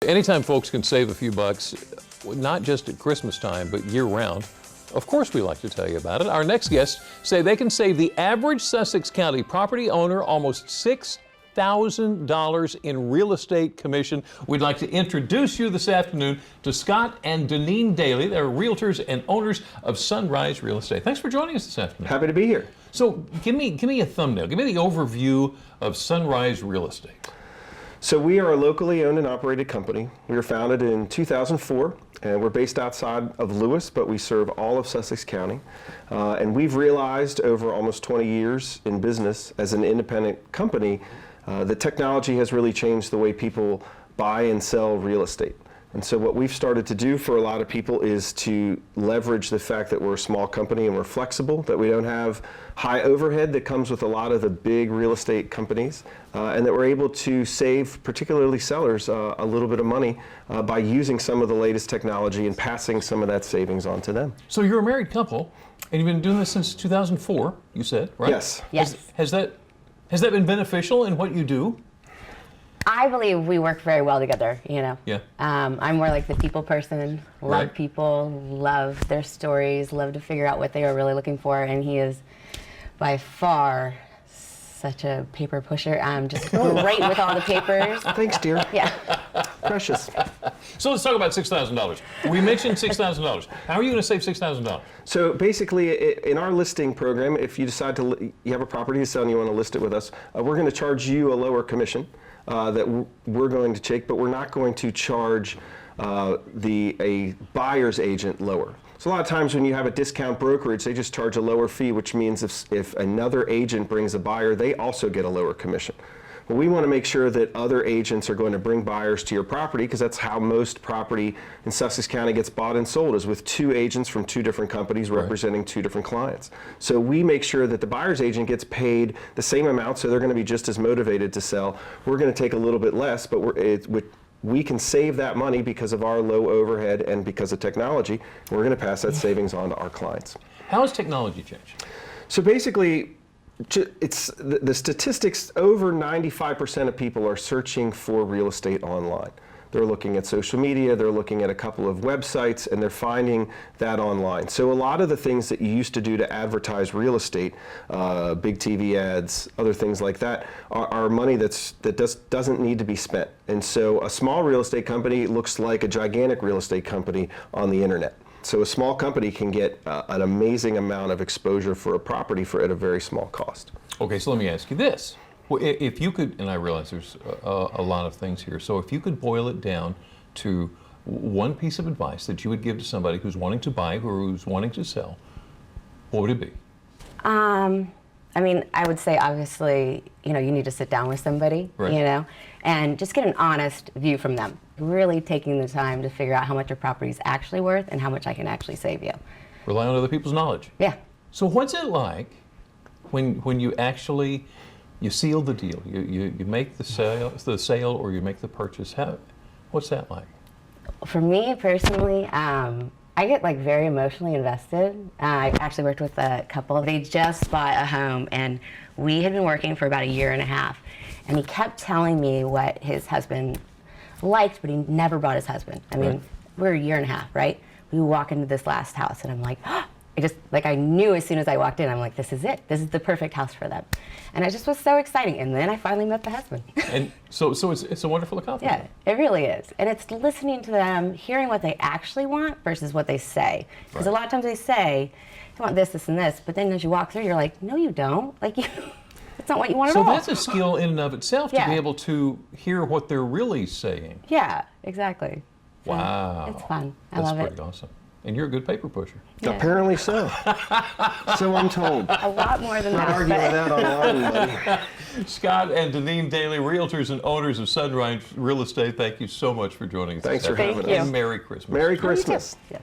Anytime folks can save a few bucks, not just at Christmas time, but year-round, of course we like to tell you about it. Our next guests say they can save the average Sussex County property owner almost $6,000 in real estate commission. We'd like to introduce you this afternoon to Scott and Janine Daly. They're realtors and owners of Sunrise Real Estate. Thanks for joining us this afternoon. Happy to be here. So give me a thumbnail. Give me the overview of Sunrise Real Estate. So we are a locally owned and operated company. We were founded in 2004, and we're based outside of Lewis, but we serve all of Sussex County. And we've realized over almost 20 years in business as an independent company that technology has really changed the way people buy and sell real estate. And so what we've started to do for a lot of people is to leverage the fact that we're a small company and we're flexible, that we don't have high overhead that comes with a lot of the big real estate companies, and that we're able to save, particularly sellers, a little bit of money by using some of the latest technology and passing some of that savings on to them. So you're a married couple, and you've been doing this since 2004, you said, right? Yes. Yes. Has that been beneficial in what you do? I believe we work very well together, you know. Yeah. I'm more like the people person, love Right. people, love their stories, love to figure out what they are really looking for, and he is by far such a paper pusher. I'm just great with all the papers. Thanks, dear. Yeah. Precious. So let's talk about $6,000. We mentioned $6,000. How are you going to save $6,000? So basically, in our listing program, if you decide to, you have a property to sell and you want to list it with us, we're going to charge you a lower commission that we're going to take, but we're not going to charge a buyer's agent lower. So a lot of times when you have a discount brokerage, they just charge a lower fee, which means if another agent brings a buyer, they also get a lower commission. But we want to make sure that other agents are going to bring buyers to your property, because that's how most property in Sussex County gets bought and sold, is with two agents from two different companies representing two different clients. So we make sure that the buyer's agent gets paid the same amount, so they're going to be just as motivated to sell. We're going to take a little bit less, but we can save that money because of our low overhead and because of technology. We're going to pass that savings on to our clients. How has technology changed? So basically, it's the statistics, over 95% of people are searching for real estate online. They're looking at social media, they're looking at a couple of websites, and they're finding that online. So a lot of the things that you used to do to advertise real estate, big TV ads, other things like that, are money that doesn't need to be spent. And so a small real estate company looks like a gigantic real estate company on the internet. So a small company can get an amazing amount of exposure for a property at a very small cost. Okay, so let me ask you this. Well, if you could, and I realize there's a lot of things here, so if you could boil it down to one piece of advice that you would give to somebody who's wanting to buy or who's wanting to sell, what would it be? I mean, I would say, obviously, you know, you need to sit down with somebody, Right. you know, and just get an honest view from them. Really taking the time to figure out how much your property is actually worth and how much I can actually save you. Rely on other people's knowledge. Yeah. So what's it like when you actually, you seal the deal, you make the sale or you make the purchase? What's that like? For me personally, I get like very emotionally invested. I actually worked with a couple. They just bought a home, and we had been working for about 1.5 years. And he kept telling me what his husband liked, but he never brought his husband. I mean, we're 1.5 years, right? We walk into this last house, and I'm like, I knew as soon as I walked in, I'm like, this is it. This is the perfect house for them. And it just was so exciting. And then I finally met the husband. And so it's a wonderful accomplishment. Yeah, it really is. And it's listening to them, hearing what they actually want versus what they say. Because a lot of times they say, I want this, this, and this. But then as you walk through, you're like, no, you don't. Like, it's not what you want at all. So that's a skill in and of itself, to Yeah. be able to hear what they're really saying. Yeah, exactly. So Wow. it's fun. I That's love pretty it. awesome. And you're a good paper pusher. Yeah. Apparently so. So I'm told. A lot more than Not that. arguing but- that online, buddy. Scott and Janine Daly, realtors and owners of Sunrise Real Estate, thank you so much for joining us. Thanks for Thank having you. us. And Merry Christmas. Merry You too. Christmas. Yes.